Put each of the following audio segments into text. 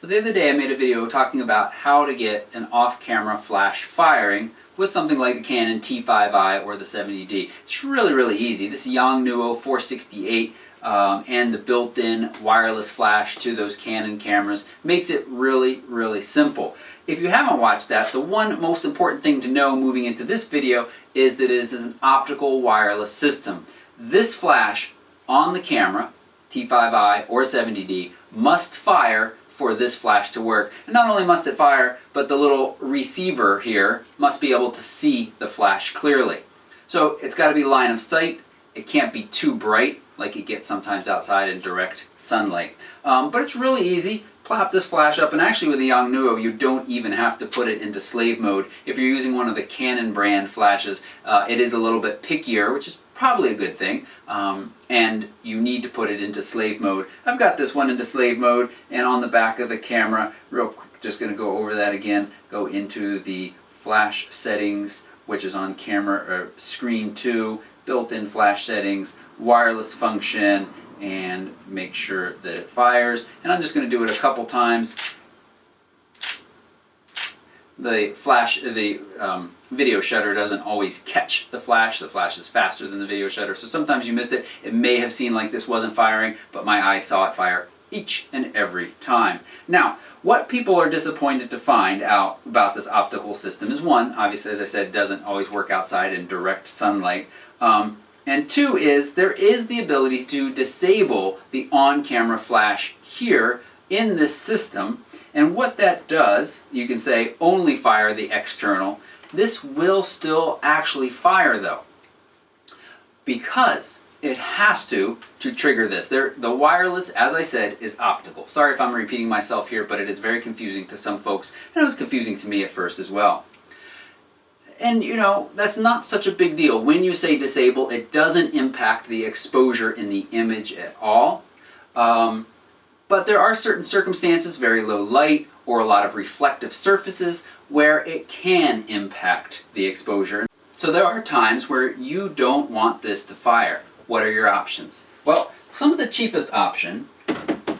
So the other day I made a video talking about how to get an off-camera flash firing with something like the Canon T5i or the 70D. It's really easy. This Yongnuo RF-603c and the built-in wireless flash to those Canon cameras makes it really simple. If you haven't watched that, the one most important thing to know moving into this video is that it is an optical wireless system. This flash on the camera, T5i or 70D, must fire for this flash to work. And not only must it fire, but the little receiver here must be able to see the flash clearly. So it's got to be line of sight. It can't be too bright like it gets sometimes outside in direct sunlight. But it's really easy. Plop this flash up, and actually with the Yongnuo you don't even have to put it into slave mode. If you're using one of the Canon brand flashes, it is a little bit pickier, which is probably a good thing, and you need to put it into slave mode. I've got this one into slave mode, and on the back of the camera, real quick, just going to go over that again, go into the flash settings, which is on camera screen 2, built-in flash settings, wireless function, and make sure that it fires. And I'm just going to do it a couple times. The video shutter doesn't always catch the flash. The flash is faster than the video shutter, so sometimes you missed it. It may have seemed like this wasn't firing, but my eyes saw it fire each and every time. Now, what people are disappointed to find out about this optical system is, one, obviously, as I said, it doesn't always work outside in direct sunlight. And two is, there is the ability to disable the on-camera flash here in this system. And what that does, you can say only fire the external. This will still actually fire though, because it has to trigger this. The wireless, as I said, is optical. Sorry if I'm repeating myself here, but it is very confusing to some folks, and it was confusing to me at first as well. And you know, that's not such a big deal. When you say disable, it doesn't impact the exposure in the image at all. But there are certain circumstances, very low light or a lot of reflective surfaces, where it can impact the exposure. So there are times where you don't want this to fire. What are your options? Well, some of the cheapest option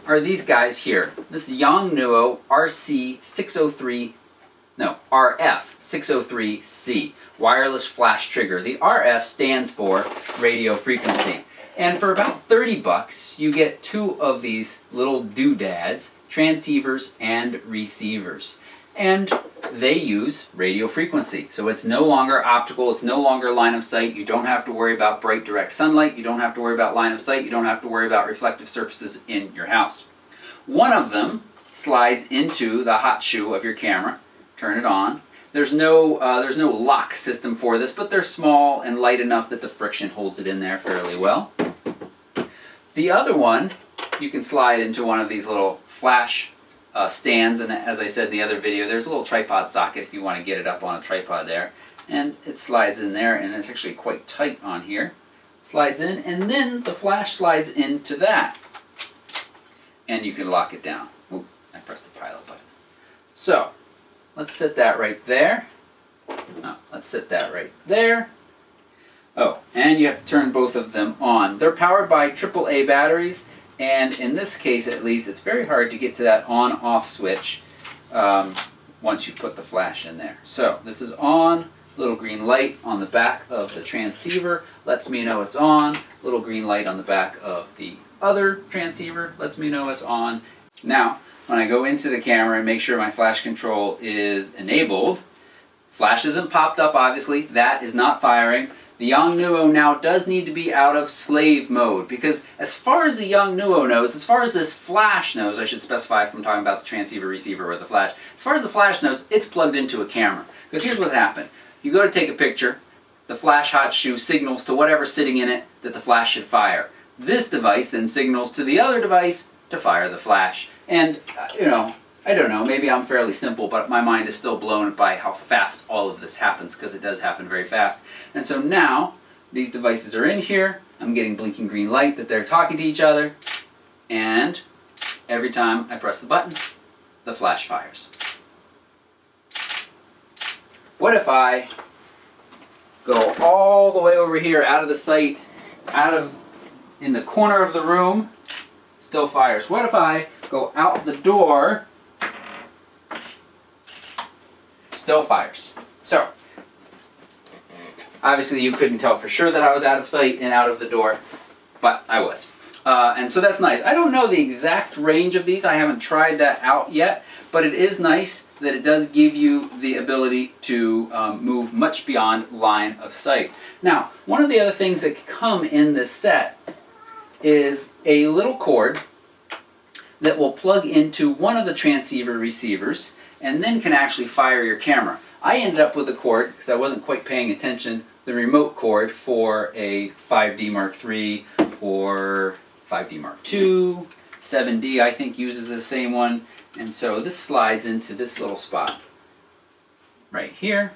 are these guys here. This Yongnuo RF-603c, wireless flash trigger. The RF stands for radio frequency. And for about 30 bucks, you get two of these little doodads, transceivers and receivers. And they use radio frequency. So it's no longer optical, it's no longer line of sight. You don't have to worry about bright direct sunlight. You don't have to worry about line of sight. You don't have to worry about reflective surfaces in your house. One of them slides into the hot shoe of your camera. Turn it on. There's no lock system for this, but they're small and light enough that the friction holds it in there fairly well. The other one, you can slide into one of these little flash stands, and as I said in the other video, there's a little tripod socket if you want to get it up on a tripod there. And it slides in there, and it's actually quite tight on here. It slides in, and then the flash slides into that. And you can lock it down. Ooh, I pressed the pilot button. So, let's set that right there. Oh, let's set that right there. Oh, and you have to turn both of them on. They're powered by AAA batteries, and in this case at least, it's very hard to get to that on-off switch once you put the flash in there. So, this is on. Little green light on the back of the transceiver lets me know it's on. Little green light on the back of the other transceiver lets me know it's on. Now, when I go into the camera and make sure my flash control is enabled, flash isn't popped up obviously, that is not firing. The Yongnuo now does need to be out of slave mode, because as far as the Yongnuo knows, as far as this flash knows, I should specify if I'm talking about the transceiver, receiver, or the flash, as far as the flash knows, it's plugged into a camera. Because here's what happened. You go to take a picture, the flash hot shoe signals to whatever's sitting in it that the flash should fire. This device then signals to the other device to fire the flash. And, you know, I don't know, maybe I'm fairly simple, but my mind is still blown by how fast all of this happens, because it does happen very fast. And so now, these devices are in here, I'm getting blinking green light that they're talking to each other, and every time I press the button, the flash fires. What if I go all the way over here, out of the sight, in the corner of the room, still fires? What if I go out the door still fires. So, obviously you couldn't tell for sure that I was out of sight and out of the door, but I was. And so that's nice. I don't know the exact range of these. I haven't tried that out yet, but it is nice that it does give you the ability to move much beyond line of sight. Now, one of the other things that come in this set is a little cord that will plug into one of the transceiver receivers and then can actually fire your camera. I ended up with a cord, because I wasn't quite paying attention, the remote cord for a 5D Mark III or 5D Mark II. 7D I think uses the same one. And so this slides into this little spot right here.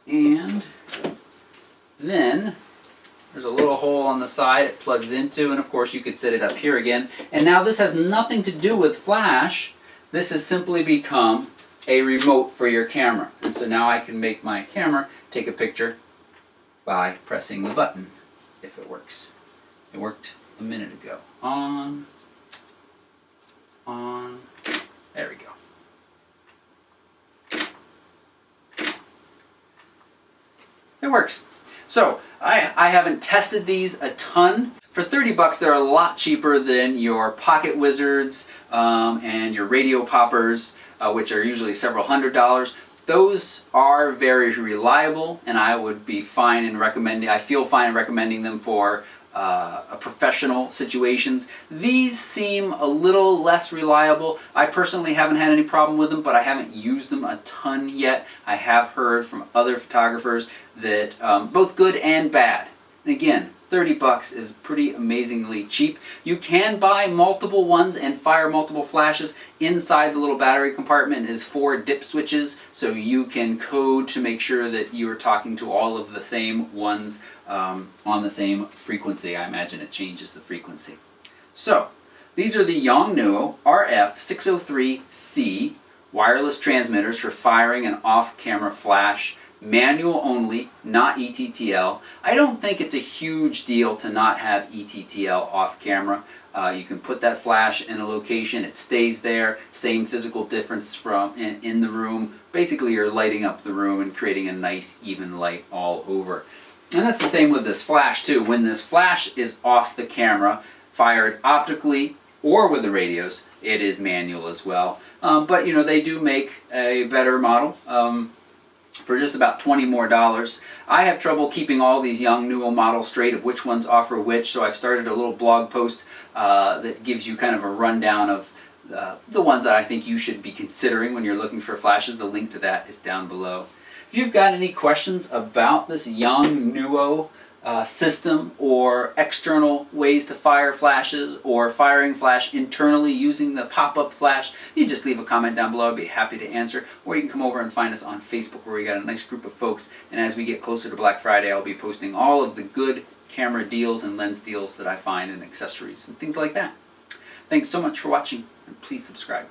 And then there's a little hole on the side it plugs into, and of course you could set it up here again. And now this has nothing to do with flash. This has simply become a remote for your camera. And so now I can make my camera take a picture by pressing the button, if it works. It worked a minute ago. On, there we go. It works. So, I haven't tested these a ton. For 30 bucks, they're a lot cheaper than your pocket wizards and your radio poppers, which are usually several $100s. Those are very reliable, and I would be fine in recommending. I feel fine in recommending them for professional situations. These seem a little less reliable. I personally haven't had any problem with them, but I haven't used them a ton yet. I have heard from other photographers that both good and bad. And again, 30 bucks is pretty amazingly cheap. You can buy multiple ones and fire multiple flashes. Inside the little battery compartment is 4 dip switches, so you can code to make sure that you are talking to all of the same ones on the same frequency. I imagine it changes the frequency. So, these are the Yongnuo RF-603c wireless transmitters for firing an off-camera flash. Manual only, not ETTL. I don't think it's a huge deal to not have ETTL off camera. You can put that flash in a location, it stays there, same physical difference from in the room. Basically you're lighting up the room and creating a nice even light all over. And that's the same with this flash too. When this flash is off the camera, fired optically or with the radios, it is manual as well. But you know, they do make a better model. For just about $20 more. I have trouble keeping all these Yongnuo models straight of which ones offer which, so I've started a little blog post that gives you kind of a rundown of the ones that I think you should be considering when you're looking for flashes. The link to that is down below. If you've got any questions about this Yongnuo system or external ways to fire flashes or firing flash internally using the pop-up flash, you just leave a comment down below. I'd be happy to answer. Or you can come over and find us on Facebook, where we got a nice group of folks. And as we get closer to Black Friday, I'll be posting all of the good camera deals and lens deals that I find and accessories and things like that. Thanks so much for watching, and please subscribe.